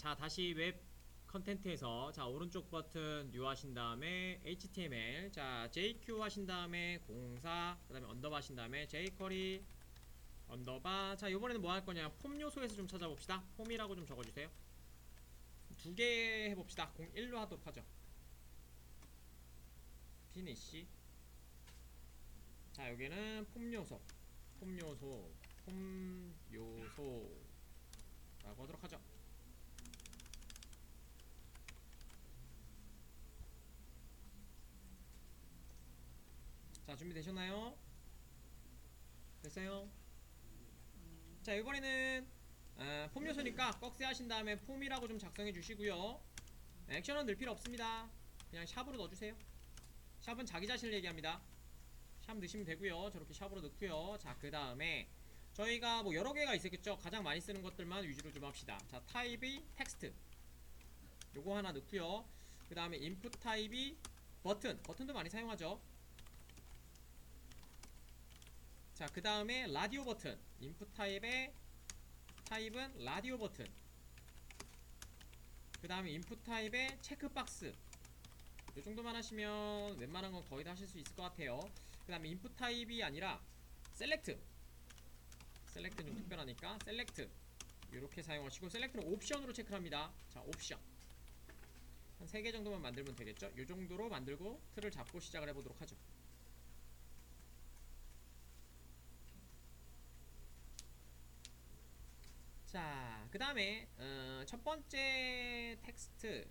자, 다시 웹 컨텐트에서 자, 오른쪽 버튼 뉴 하신 다음에 HTML, 자, JQ 하신 다음에 04, 그 다음에 언더바 하신 다음에 jQuery 언더바. 자, 요번에는 뭐 할 거냐, 폼 요소에서 좀 찾아봅시다. 폼이라고 좀 적어주세요. 두 개 해봅시다. 01로 하도록 하죠. 피니시. 자, 여기는 폼 요소, 폼 요소, 폼 요소라고 하도록 하죠. 자, 준비되셨나요? 됐어요? 자, 이번에는 폼 요소니까 꺽쇠 하신 다음에 폼이라고 좀 작성해 주시고요. 액션은 넣을 필요 없습니다. 그냥 샵으로 넣어주세요. 샵은 자기 자신을 얘기합니다. 샵 넣으시면 되고요. 저렇게 샵으로 넣고요. 자, 그 다음에 저희가 뭐 여러 개가 있었겠죠. 가장 많이 쓰는 것들만 위주로 좀 합시다. 자, 타입이 텍스트, 요거 하나 넣고요. 그 다음에 인풋 타입이 버튼도 많이 사용하죠. 자, 그 다음에 라디오 버튼, 인풋 타입의 타입은 라디오 버튼. 그 다음에 인풋 타입의 체크박스, 이 정도만 하시면 웬만한 건 거의 다 하실 수 있을 것 같아요. 그 다음에 인풋 타입이 아니라 셀렉트는 좀 특별하니까 셀렉트 이렇게 사용하시고, 셀렉트는 옵션으로 체크를 합니다. 자, 옵션 한 3개 정도만 만들면 되겠죠. 이 정도로 만들고 틀을 잡고 시작을 해보도록 하죠. 자, 그 다음에 첫 번째 텍스트.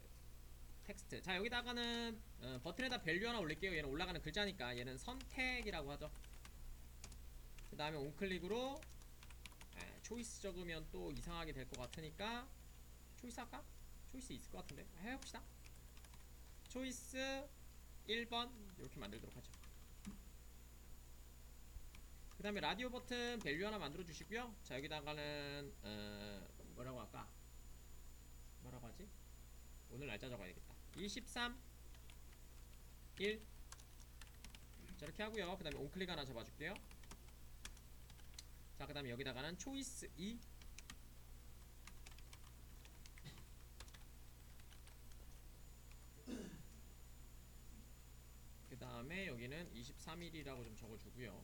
자, 여기다가는 버튼에다 밸류 하나 올릴게요. 얘는 올라가는 글자니까 얘는 선택이라고 하죠. 그 다음에 온클릭으로 초이스 적으면 또 이상하게 될 것 같으니까 초이스 할까? 초이스 있을 것 같은데 해봅시다. 초이스 1번 이렇게 만들도록 하죠. 그 다음에 라디오 버튼 밸류 하나 만들어 주시고요. 자, 여기다가는 뭐라고 할까? 뭐라고 하지? 오늘 날짜 적어야겠다. 23 1 저렇게 하고요. 그 다음에 온클릭 하나 잡아줄게요. 자, 그 다음에 여기다가는 초이스 2, 그 다음에 여기는 23일이라고 좀 적어주고요.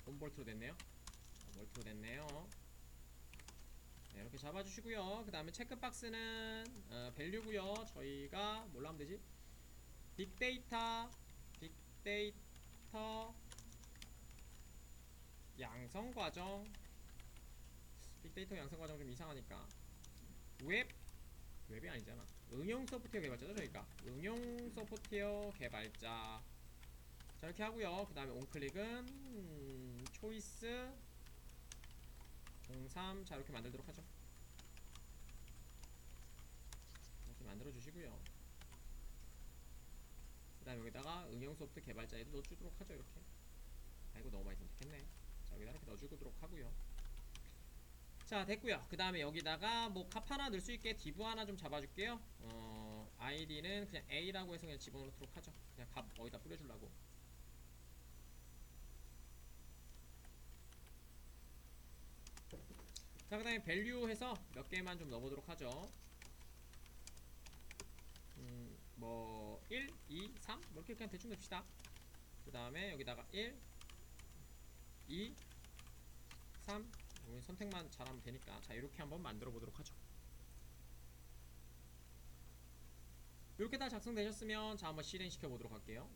온볼트로 됐네요. 볼트로 됐네요. 네, 이렇게 잡아주시고요. 그 다음에 체크박스는 밸류고요. 저희가 뭘로 하면 되지? 빅데이터 양성과정. 빅데이터 양성과정 좀 이상하니까 웹이 아니잖아. 응용 소프트웨어 개발자죠. 저희가 응용 소프트웨어 개발자. 자, 이렇게 하고요. 그 다음에 온클릭은 초이스 03. 자, 이렇게 만들도록 하죠. 이렇게 만들어 주시고요. 그 다음에 여기다가 응용 소프트 개발자에도 넣어주도록 하죠. 이렇게. 아이고, 너무 많이 선택했네. 자, 여기다 이렇게 넣어주도록 하고요. 자, 됐고요. 그 다음에 여기다가 뭐 값 하나 넣을 수 있게 div 하나 좀 잡아줄게요. id는 그냥 a라고 해서 그냥 집어넣도록 하죠. 그냥 값 어디다 뿌려주려고. 자, 그 다음에 value 해서 몇 개만 좀 넣어보도록 하죠. 뭐 1, 2, 3 뭐 이렇게 그냥 대충 넣읍시다. 그 다음에 여기다가 1, 2, 3 선택만 잘하면 되니까. 자, 이렇게 한번 만들어 보도록 하죠. 이렇게 다 작성되셨으면 자, 한번 실행시켜 보도록 할게요.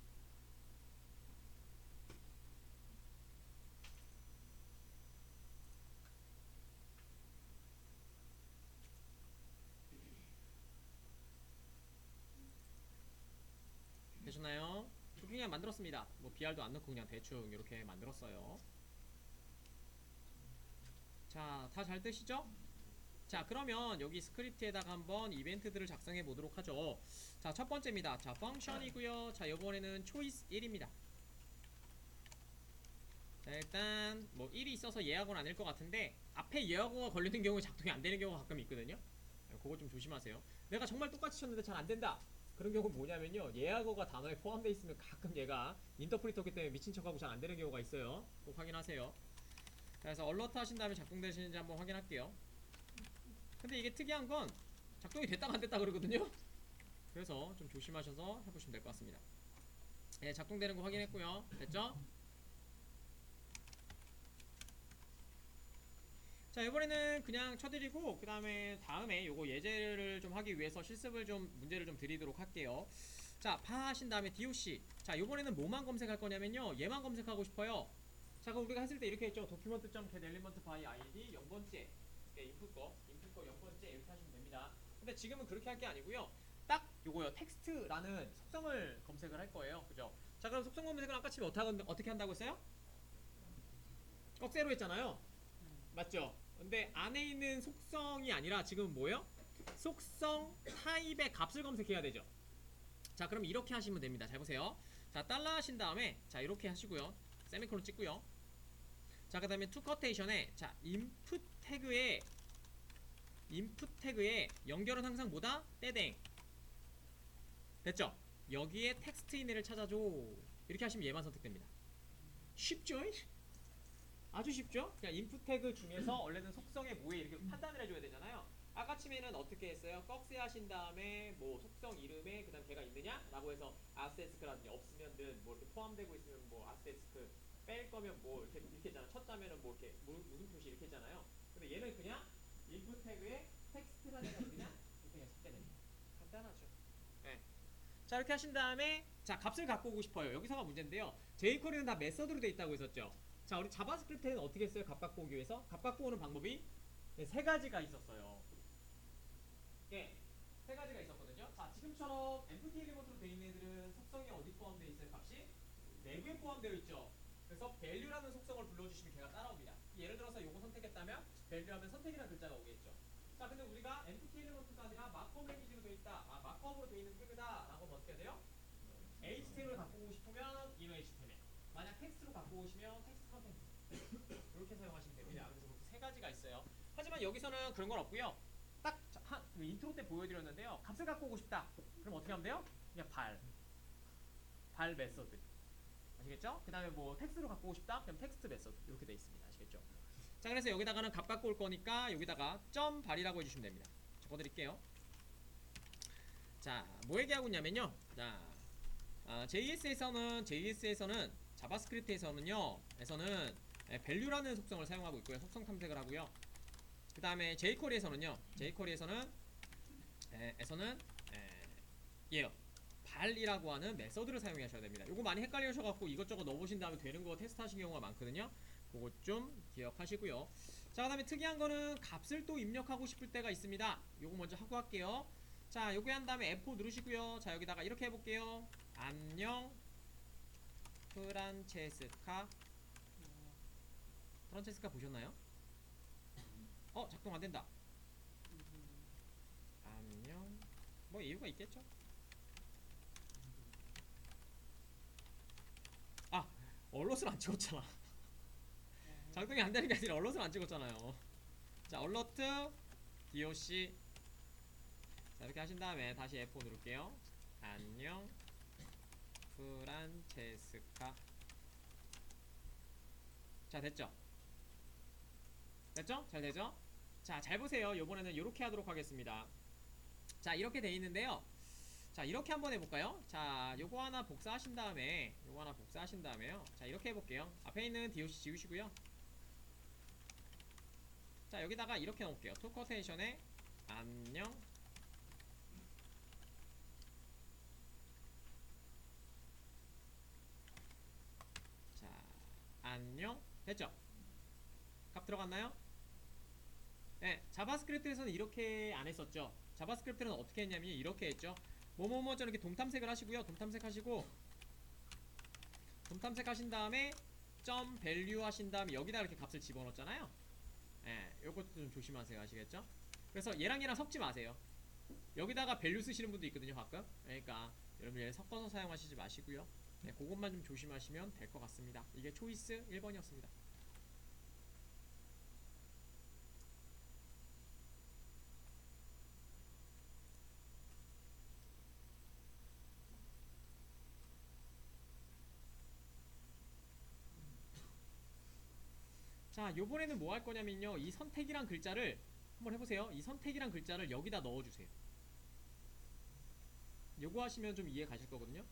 되셨나요? 그냥 만들었습니다. 뭐 BR도 안 넣고 그냥 대충 이렇게 만들었어요. 자, 다 잘 뜨시죠? 자, 그러면 여기 스크립트에다가 한번 이벤트들을 작성해 보도록 하죠. 자, 첫 번째입니다. 자, 펑션이고요. 자, 요번에는 초이스 1입니다. 자, 일단 뭐 1이 있어서 예약은 아닐 것 같은데 앞에 예약어가 걸리는 경우에 작동이 안 되는 경우가 가끔 있거든요. 그거 좀 조심하세요. 내가 정말 똑같이 쳤는데 잘 안 된다. 그런 경우는 뭐냐면요, 예약어가 단어에 포함되어 있으면 가끔 얘가 인터프리터기 때문에 미친 척하고 잘 안 되는 경우가 있어요. 꼭 확인하세요. 그래서 얼러트 하신 다음에 작동되시는지 한번 확인할게요. 근데 이게 특이한 건 작동이 됐다가 안 됐다 그러거든요. 그래서 좀 조심하셔서 해보시면 될 것 같습니다. 예, 작동되는 거 확인했고요. 됐죠? 자, 이번에는 그냥 쳐드리고 그 다음에 요거 예제를 좀 하기 위해서 실습을 좀 문제를 좀 드리도록 할게요. 자, 파 하신 다음에 DOC. 자, 이번에는 뭐만 검색할 거냐면요, 얘만 검색하고 싶어요. 자, 그럼 우리가 했을 때 이렇게 했죠. document.getElement by id 0번째 인풋 거 0번째 이렇게 하시면 됩니다. 근데 지금은 그렇게 할 게 아니고요, 딱 요거요, 텍스트라는 속성을 검색을 할 거예요. 그죠? 자, 그럼 속성 검색을 아까 치면 어떻게 한다고 했어요? 꺽쇠로 했잖아요. 맞죠? 근데 안에 있는 속성이 아니라 지금 뭐예요? 속성 타입의 값을 검색해야 되죠. 자, 그럼 이렇게 하시면 됩니다. 잘 보세요. 자, 달러 하신 다음에 자, 이렇게 하시고요. 세미콜론 찍고요. 자, 그 다음에 투커테이션에 자, 인풋 태그에 연결은 항상 뭐다? 떼댕. 됐죠? 여기에 텍스트 인을 찾아줘. 이렇게 하시면 얘만 선택됩니다. 쉽죠? 아주 쉽죠? 그냥 인풋 태그 중에서 원래는 속성에 뭐에 이렇게 판단을 해줘야 되잖아요. 아까 치면은 어떻게 했어요? 꺽쇠 하신 다음에 뭐 속성 이름에 그 다음 걔가 있느냐? 라고 해서 아스테스크라든지 없으면은 뭐 이렇게 포함되고 있으면 뭐 아스테스크, 뺄 거면 뭐 이렇게 했잖아. 쳤다면은 뭐 이렇게 무슨 표시 이렇게 했잖아요. 근데 얘는 그냥 인풋 태그에 텍스트가 내가 있느냐? 이렇게 그냥 섞게 됩니다. 간단하죠. 네. 자, 이렇게 하신 다음에 자, 값을 갖고 오고 싶어요. 여기서가 문제인데요. jQuery는 다 메서드로 돼 있다고 했었죠. 자, 우리 자바스크립트에는 어떻게 했어요? 값 갖고 오기 위해서? 값 갖고 오는 방법이 네, 세 가지가 있었어요. 예, 세 가지가 있었거든요. 자, 지금처럼 empty element로 되어 있는 애들은 속성이 어디 포함되어 있어요? 값이 내부에 포함되어 있죠. 그래서 value라는 속성을 불러주시면 걔가 따라옵니다. 예를 들어서 요거 선택했다면 value 하면 선택이라는 글자가 오겠죠. 자, 근데 우리가 empty element가 아니라 마크업 랭귀지로 되어 있다. 아, 마크업으로 되어 있는 태그다. 라고 하면 어떻게 해야 돼요? HTML을 갖고 오고 싶으면 inner HTML. 만약 텍스트로 갖고 오시면 텍스트 컨텐츠. 이렇게 사용하시면 됩니다. 그래서 그렇게 세 가지가 있어요. 하지만 여기서는 그런 건 없고요. 딱 인트로 때 보여드렸는데요. 값을 갖고 오고 싶다. 그럼 어떻게 하면 돼요? 그냥 발 메서드. 아시겠죠? 그 다음에 뭐 텍스트로 갖고 오고 싶다. 그럼 텍스트 메서드. 이렇게 돼 있습니다. 아시겠죠? 자, 그래서 여기다가는 값 갖고 올 거니까 여기다가 점 발이라고 해주시면 됩니다. 적어드릴게요. 자, 뭐 얘기하고 있냐면요. 자, JS에서는 자바스크립트에서는 value라는 속성을 사용하고 있고요. 속성 탐색을 하고요. 그 다음에 jQuery에서는 얘요, 발이라고 하는 메서드를 사용하셔야 됩니다. 요거 많이 헷갈리셔갖고 이것저것 넣어보신 다음에 되는 거 테스트 하신 경우가 많거든요. 그거 좀 기억하시고요. 자, 그 다음에 특이한 거는 값을 또 입력하고 싶을 때가 있습니다. 요거 먼저 하고 할게요. 자, 요거 한 다음에 F4 누르시고요. 자, 여기다가 이렇게 해볼게요. 안녕 프란체스카 보셨나요? 작동 안된다. 안녕. 뭐 이유가 있겠죠? 아, 얼럿을 안 찍었잖아. 작동이 안 되는 게 아니라 얼럿을 안 찍었잖아요. 자, 얼러트 DOC. 자, 이렇게 하신 다음에 다시 F4 누를게요. 안녕 프란체스카. 자, 됐죠? 잘 되죠? 자, 잘 보세요. 요번에는 요렇게 하도록 하겠습니다. 자, 이렇게 돼 있는데요. 자, 이렇게 한번 해볼까요? 자, 요거 하나 복사하신 다음에요. 자, 이렇게 해볼게요. 앞에 있는 DOC 지우시고요. 자, 여기다가 이렇게 넣을게요. 투커테이션에 안녕. 자, 안녕. 됐죠? 값 들어갔나요? 네, 자바스크립트에서는 이렇게 안 했었죠. 자바스크립트는 어떻게 했냐면 이렇게 했죠. 뭐뭐뭐 저렇게 동탐색을 하시고요. 동탐색 하신 다음에 점 밸류 하신 다음에 여기다 이렇게 값을 집어넣었잖아요. 예, 요것도 좀 조심하세요. 아시겠죠? 그래서 얘랑 섞지 마세요. 여기다가 밸류 쓰시는 분도 있거든요, 가끔. 그러니까 여러분 얘 섞어서 사용하시지 마시고요. 네, 그것만 좀 조심하시면 될 것 같습니다. 이게 초이스 1번이었습니다. 자, 요번에는 뭐 할 거냐면요. 이 선택이란 글자를 한번 해보세요. 이 선택이란 글자를 여기다 넣어주세요. 요거 하시면 좀 이해 가실 거거든요.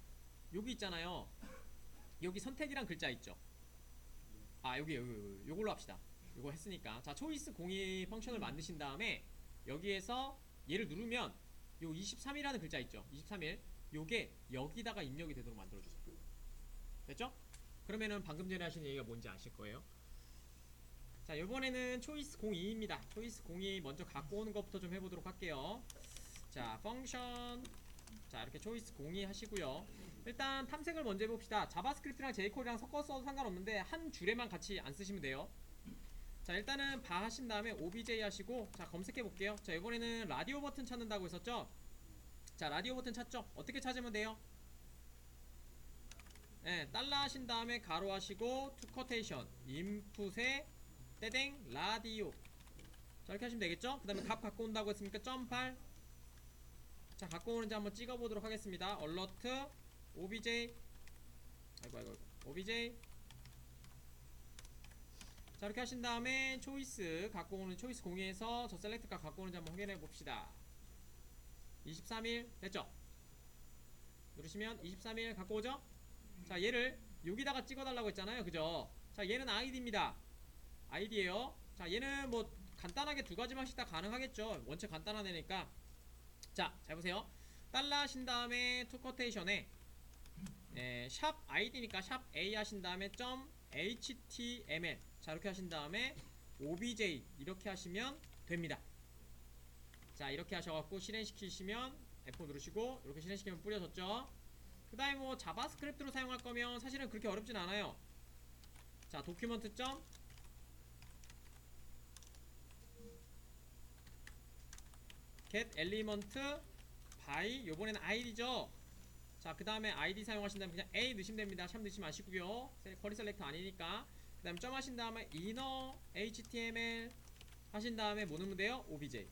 여기 있잖아요. 여기 선택이란 글자 있죠. 아, 여기 요걸로 합시다. 요거 했으니까. 자, 초이스 02 펑션을 만드신 다음에 여기에서 얘를 누르면 요 23이라는 글자 있죠. 23일. 요게 여기다가 입력이 되도록 만들어주세요. 됐죠? 그러면은 방금 전에 하신 얘기가 뭔지 아실 거예요. 자, 이번에는 초이스 02입니다. 초이스 02 먼저 갖고 오는 것부터 좀 해보도록 할게요. 자, 펑션. 자, 이렇게 초이스 02 하시고요. 일단 탐색을 먼저 해봅시다. 자바스크립트랑 jQuery랑 섞어서 써도 상관없는데 한 줄에만 같이 안 쓰시면 돼요. 자, 일단은 바 하신 다음에 obj 하시고, 자, 검색해 볼게요. 자, 이번에는 라디오 버튼 찾는다고 했었죠. 자, 라디오 버튼 찾죠. 어떻게 찾으면 돼요? 예, 달러 하신 다음에 가로 하시고 투 커테이션 인풋에 떼댕 라디오. 자, 이렇게 하시면 되겠죠. 그 다음에 값 갖고 온다고 했으니까 .8. 자, 갖고 오는지 한번 찍어보도록 하겠습니다. alert obj. 아이고 obj. 자, 이렇게 하신 다음에 초이스 갖고 오는 초이스 02에서 저 셀렉트 값 갖고 오는지 한번 확인해 봅시다. 23일 됐죠? 누르시면 23일 갖고 오죠? 자, 얘를 여기다가 찍어달라고 했잖아요. 그죠? 자, 얘는 id입니다. id에요. 자, 얘는 뭐 간단하게 두 가지만 씩 다 가능하겠죠. 원체 간단한 애니까. 자, 잘 보세요. 달러 하신 다음에 투 커테이션에 샵 id니까 샵 a 하신 다음에 .html. 자, 이렇게 하신 다음에 obj 이렇게 하시면 됩니다. 자, 이렇게 하셔갖고 실행시키시면 F4 누르시고 이렇게 실행시키면 뿌려졌죠. 그 다음에 뭐 자바스크립트로 사용할 거면 사실은 그렇게 어렵진 않아요. 자, 도큐먼트 점 get element by 요번에는 id죠. 자, 그 다음에 id 사용하신다면 그냥 a 넣으시면 됩니다. 샵 넣지 마시고요. 커리 셀렉터 아니니까. 그 다음에 점 하신 다음에 inner html 하신 다음에 뭐 넣으면 돼요? obj.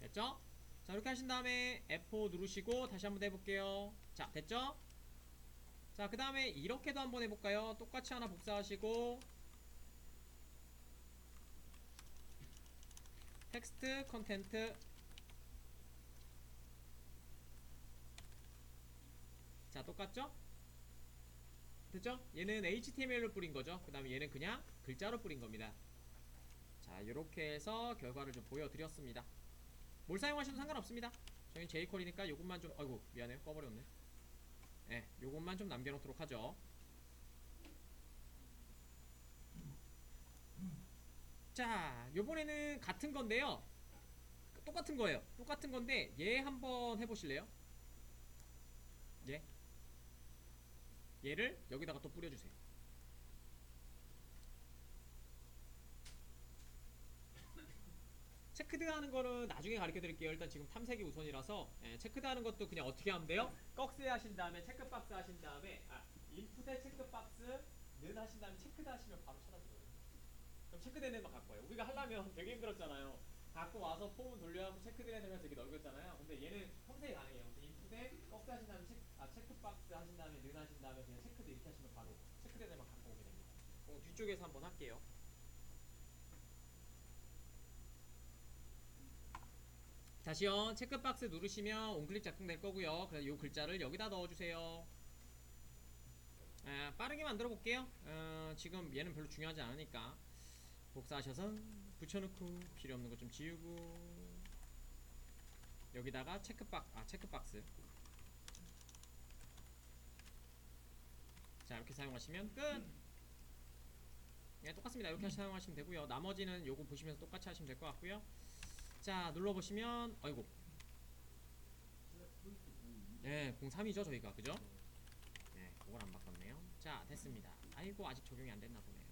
됐죠? 자, 이렇게 하신 다음에 F4 누르시고 다시 한번 해볼게요. 자, 됐죠? 자, 그 다음에 이렇게도 한번 해볼까요? 똑같이 하나 복사하시고 텍스트 컨텐트. 자, 똑같죠? 됐죠? 얘는 HTML로 뿌린 거죠. 그 다음에 얘는 그냥 글자로 뿌린 겁니다. 자, 요렇게 해서 결과를 좀 보여드렸습니다. 뭘 사용하셔도 상관없습니다. 저희는 jQuery니까 요것만 좀, 아이고 미안해요, 꺼버렸네. 예, 요것만 좀 남겨놓도록 하죠. 자, 요번에는 같은 건데요. 똑같은 거예요. 똑같은 건데 얘 한번 해보실래요? 예, 얘를 여기다가 또 뿌려주세요. 체크드 하는 거는 나중에 가르쳐 드릴게요. 일단 지금 탐색이 우선이라서. 체크드 하는 것도 그냥 어떻게 하면 돼요? 꺽쇠 하신 다음에 체크박스 하신 다음에 인풋에 체크박스 는 하신 다음에 체크드 하시면 바로 찾아주거든요. 그럼 체크된 애만 갖고 와요. 우리가 하려면 되게 힘들었잖아요. 갖고 와서 폼 돌려갖고 체크된 애만 되게 넓었잖아요. 근데 얘는 평생이 가능해요. 인풋에 꺽쇠 하신 다음에 체크박스 하신 다음에 는 하신 다음에 그냥 체크드 이렇게 하시면 바로 체크된 애만 갖고 오게 됩니다. 뒤쪽에서 한번 할게요. 다시요, 체크박스 누르시면 온클릭 작동될 거고요. 그래서 이 글자를 여기다 넣어주세요. 빠르게 만들어 볼게요. 지금 얘는 별로 중요하지 않으니까 복사하셔서 붙여놓고 필요 없는 거 좀 지우고 여기다가 체크박스. 자, 이렇게 사용하시면 끝. 예, 똑같습니다. 이렇게 사용하시면 되고요. 나머지는 요거 보시면서 똑같이 하시면 될 것 같고요. 자, 눌러보시면 아이고, 네, 03이죠 저희가, 그죠? 네, 그걸 안 바꿨네요. 자, 됐습니다. 아이고, 아직 적용이 안 됐나 보네요.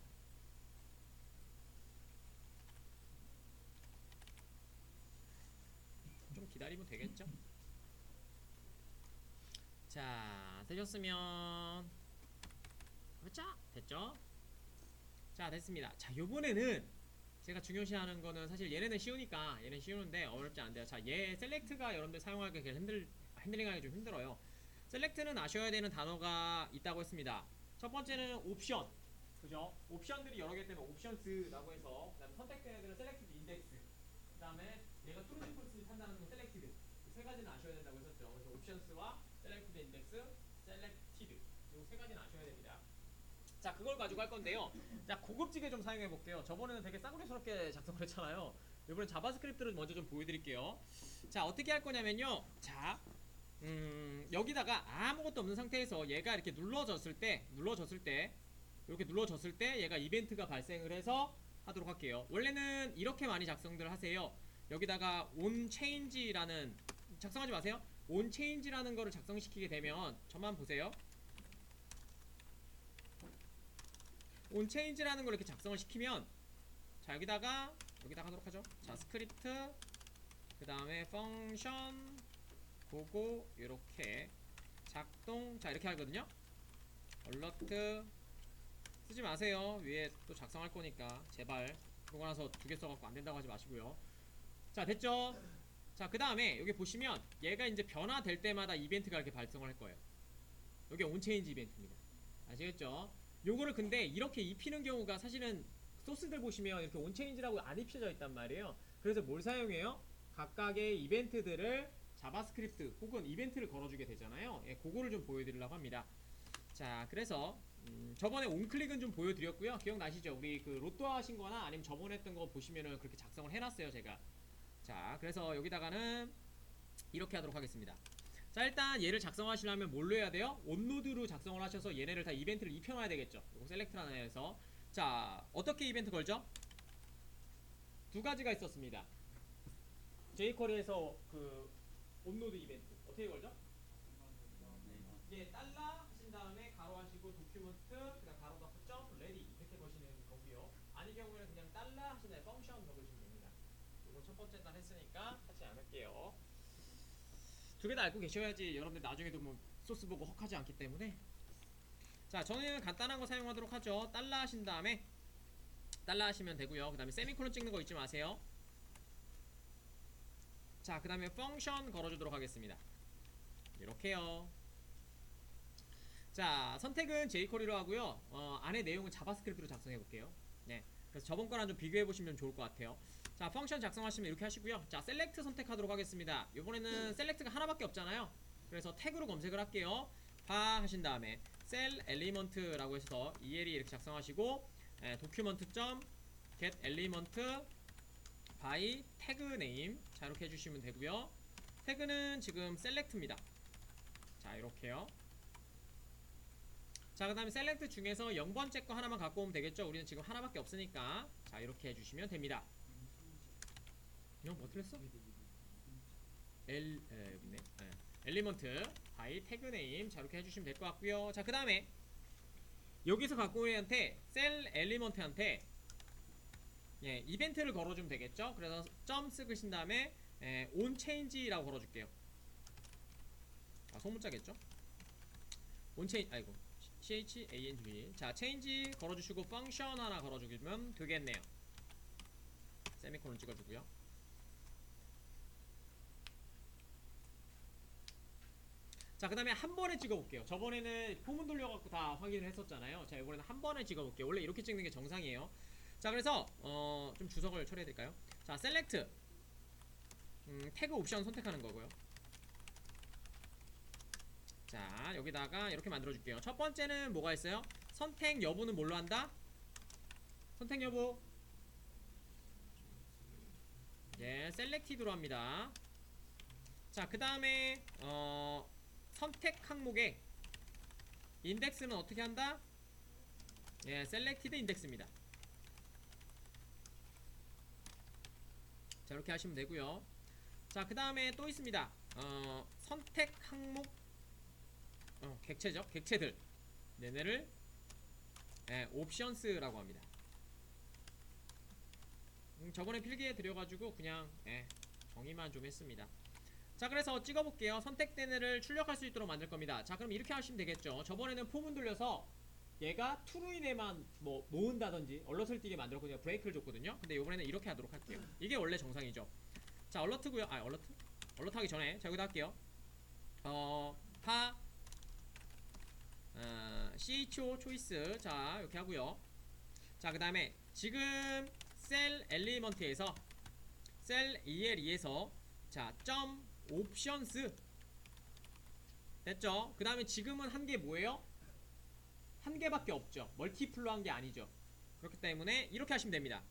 좀 기다리면 되겠죠? 자, 되셨으면 그렇죠? 됐죠? 자, 됐습니다. 자, 요번에는 제가 중요시하는 거는 사실 얘네는 쉬우니까 얘는 쉬우는데 어렵지 않은데요. 자, 얘 셀렉트가 여러분들 사용하기 핸들링하기 좀 힘들어요. 셀렉트는 아셔야 되는 단어가 있다고 했습니다. 첫 번째는 옵션. 그죠? 옵션들이 여러 개 때문에 옵션스라고 해서 그다음에 선택된 애들은 셀렉티드 인덱스 그다음에 얘가 트루 폴스 판단하는 건 셀렉티드 세 가지는 아셔야 된다고 했었죠. 그래서 옵션스와 셀렉티드 인덱스, 셀렉티드 이 세 가지는 아셔야 됩니다. 자 그걸 가지고 할 건데요. 자 고급지게 좀 사용해 볼게요. 저번에는 되게 싸구려스럽게 작성을 했잖아요. 이번엔 자바스크립트를 먼저 좀 보여드릴게요. 자 어떻게 할 거냐면요. 자 여기다가 아무것도 없는 상태에서 얘가 이렇게 눌러졌을 때 이렇게 눌러졌을 때 얘가 이벤트가 발생을 해서 하도록 할게요. 원래는 이렇게 많이 작성들 하세요. 여기다가 onChange라는 작성하지 마세요. onChange라는 거를 작성시키게 되면 저만 보세요. onChange라는 걸 이렇게 작성을 시키면 자 여기다가 하도록 하죠. 자 스크립트 그 다음에 펑션 고고 이렇게 작동 자 이렇게 하거든요. 얼러트 쓰지 마세요. 위에 또 작성할 거니까 제발 그러고 나서 두 개 써갖고 안 된다고 하지 마시고요. 자 됐죠? 자 그 다음에 여기 보시면 얘가 이제 변화될 때마다 이벤트가 이렇게 발생을 할 거예요. 여기 온체인지 이벤트입니다. 아시겠죠? 요거를 근데 이렇게 입히는 경우가 사실은 소스들 보시면 이렇게 온체인지라고 안 입혀져 있단 말이에요. 그래서 뭘 사용해요? 각각의 이벤트들을 자바스크립트 혹은 이벤트를 걸어주게 되잖아요. 예, 그거를 좀 보여드리려고 합니다. 자 그래서 저번에 온클릭은 좀 보여드렸고요. 기억나시죠? 우리 그 로또 하신 거나 아니면 저번에 했던 거 보시면은 그렇게 작성을 해놨어요 제가. 자 그래서 여기다가는 이렇게 하도록 하겠습니다. 자 일단 얘를 작성하시려면 뭘로 해야 돼요? 온노드로 작성을 하셔서 얘네를 다 이벤트를 입혀놔야 되겠죠. 요거 셀렉트라는 애에서 자 어떻게 이벤트 걸죠? 두 가지가 있었습니다. jQuery에서 그 온노드 이벤트 어떻게 걸죠? 예, 달러 하신 다음에 가로 하시고 도큐먼트 그다음 가로 닫고 점 레디 이렇게 거시는 거고요. 아니 경우에는 그냥 달러 하신 다음에 펑션 적으시면 됩니다. 이건 첫 번째 단 했으니까 하지 않을게요. 두 개 다 알고 계셔야지 여러분들 나중에도 뭐 소스 보고 헉하지 않기 때문에. 자 저는 간단한 거 사용하도록 하죠. 달러 하신 다음에 달러 하시면 되고요. 그 다음에 세미콜론 찍는 거 잊지 마세요. 자 그 다음에 펑션 걸어주도록 하겠습니다. 이렇게요. 자 선택은 jQuery로 하고요. 안에 내용은 자바스크립트로 작성해 볼게요. 네, 그래서 저번 거랑 좀 비교해 보시면 좋을 것 같아요. 자 펑션 작성하시면 이렇게 하시고요. 자 셀렉트 선택하도록 하겠습니다. 이번에는 셀렉트가 하나밖에 없잖아요. 그래서 태그로 검색을 할게요. 바 하신 다음에 셀 엘리먼트라고 해서 ELE 이렇게 작성하시고 도큐먼트 점 get element by 태그 네임 자 이렇게 해주시면 되고요. 태그는 지금 셀렉트입니다. 자 이렇게요. 자 그 다음에 셀렉트 중에서 0번째 거 하나만 갖고 오면 되겠죠. 우리는 지금 하나밖에 없으니까 자 이렇게 해주시면 됩니다. 뭐 어떻게 했어? 여기네. 엘리먼트 바이 태그 네임 자 이렇게 해주시면 될 것 같고요. 자 그 다음에 여기서 갖고 온 애한테 셀 엘리먼트한테 예, 이벤트를 걸어주면 되겠죠. 그래서 점 쓰신 다음에 on change라고 걸어줄게요. 아 소문자겠죠. on change 아이고 change 자 change 걸어주시고 펑션 하나 걸어주면 되겠네요. 세미콜론 찍어주고요. 자 그 다음에 한 번에 찍어볼게요. 저번에는 포문 돌려갖고 다 확인을 했었잖아요. 자 이번에는 한 번에 찍어볼게요. 원래 이렇게 찍는 게 정상이에요. 자 그래서 좀 주석을 처리해드릴까요? 자 셀렉트 태그 옵션 선택하는 거고요. 자 여기다가 이렇게 만들어줄게요. 첫 번째는 뭐가 있어요? 선택 여부는 뭘로 한다? 선택 여부 예 셀렉티드로 합니다. 자 그 다음에 선택 항목에 인덱스는 어떻게 한다? 예 셀렉티드 인덱스입니다. 자 이렇게 하시면 되고요. 자 그 다음에 또 있습니다. 선택 항목 객체죠. 객체들 얘네를 옵션스라고 합니다. 저번에 필기해 드려가지고 그냥 정의만 좀 했습니다. 자 그래서 찍어볼게요. 선택된 애를 출력할 수 있도록 만들 겁니다. 자 그럼 이렇게 하시면 되겠죠. 저번에는 포문 돌려서 얘가 true인에만 뭐 놓은다든지 얼럿을 띄게 만들었거든요. 브레이크를 줬거든요. 근데 이번에는 이렇게 하도록 할게요. 이게 원래 정상이죠. 자 얼럿트고요. 얼럿 하기 전에 자 여기다 할게요. 파 CHO 초이스 자 이렇게 하고요. 자, 그 다음에 지금 셀 엘리먼트에서 셀 ELE에서 자, 점 옵션스 됐죠? 그 다음에 지금은 한 개 뭐예요? 한 개밖에 없죠. 멀티플로 한 게 아니죠. 그렇기 때문에 이렇게 하시면 됩니다.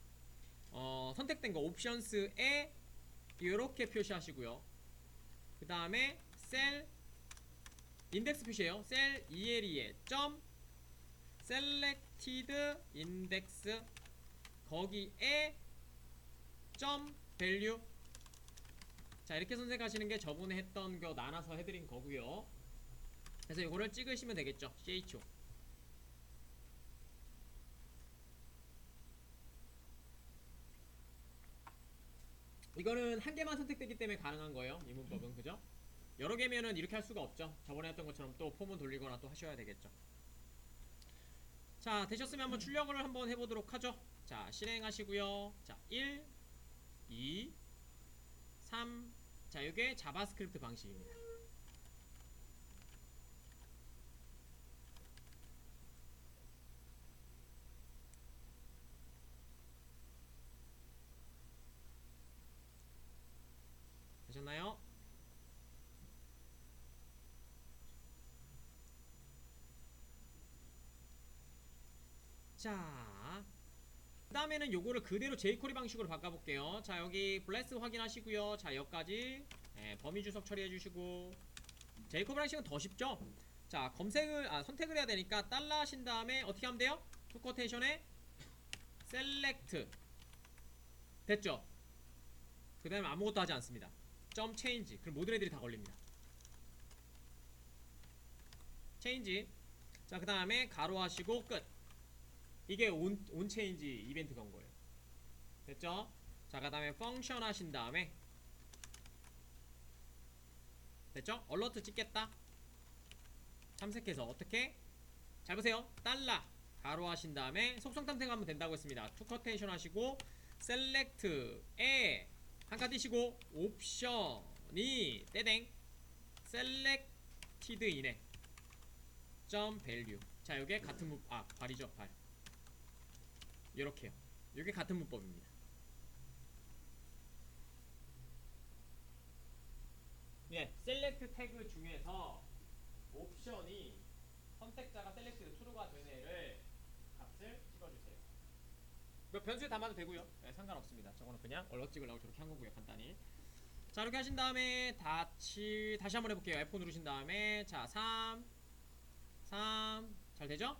선택된 거 옵션스에 이렇게 표시하시고요. 그 다음에 셀 인덱스 표시해요. 셀 ELE에 점 selected index 거기에 점 value. 자, 이렇게 선택하시는 게 저번에 했던 거 나눠서 해드린 거고요. 그래서 이거를 찍으시면 되겠죠. CHO. 이거는 한 개만 선택되기 때문에 가능한 거예요. 이 문법은. 그죠? 여러 개면은 이렇게 할 수가 없죠. 저번에 했던 것처럼 또 폼을 돌리거나 또 하셔야 되겠죠. 자, 되셨으면 한번 출력을 한번 해보도록 하죠. 자, 실행하시고요. 자, 1, 2, 3. 자, 이게 자바스크립트 방식입니다. 되셨나요? 자, 그 다음에는 요거를 그대로 jQuery 방식으로 바꿔볼게요. 자, 여기 블레스 확인하시고요. 자, 여기까지 범위 주석 처리해주시고. jQuery 방식은 더 쉽죠? 자, 선택을 해야 되니까 달러 하신 다음에 어떻게 하면 돼요? 투 코테이션에 select 됐죠? 그 다음에 아무것도 하지 않습니다. 점 change. 그럼 모든 애들이 다 걸립니다. change. 자, 그 다음에 가로 하시고 끝. 이게 on change 이벤트 건 거예요. 됐죠? 자, 그 다음에 펑션 하신 다음에 됐죠? 얼러트 찍겠다. 탐색해서 어떻게? 잘 보세요. 달러 가로 하신 다음에 속성 탐색하면 된다고 했습니다. 투 커테이션 하시고 select에 한칸 띄시고 옵션이 떼댕 selected in에 점 value. 자, 요게 같은 발이죠. 발. 요렇게요. 요게 같은 문법입니다. 예, select 태그 중에서 옵션이 선택자가 selected true가 된 애를 값을 찍어주세요. 뭐 변수에 담아도 되고요. 네, 상관없습니다. 저거는 그냥 얼럿 찍으려고 저렇게 한 거고요. 간단히. 자, 이렇게 하신 다음에 다시 한번 해볼게요. F4 누르신 다음에 자, 3 잘 되죠?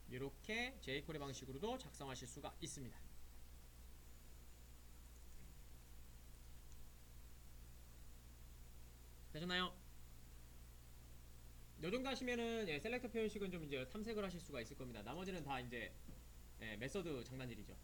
이렇게 jQuery 방식으로도 작성하실 수가 있습니다. 되셨나요? 요 정도 하시면은 셀렉터 표현식은 좀 이제 탐색을 하실 수가 있을 겁니다. 나머지는 다 이제 메서드 장난질이죠.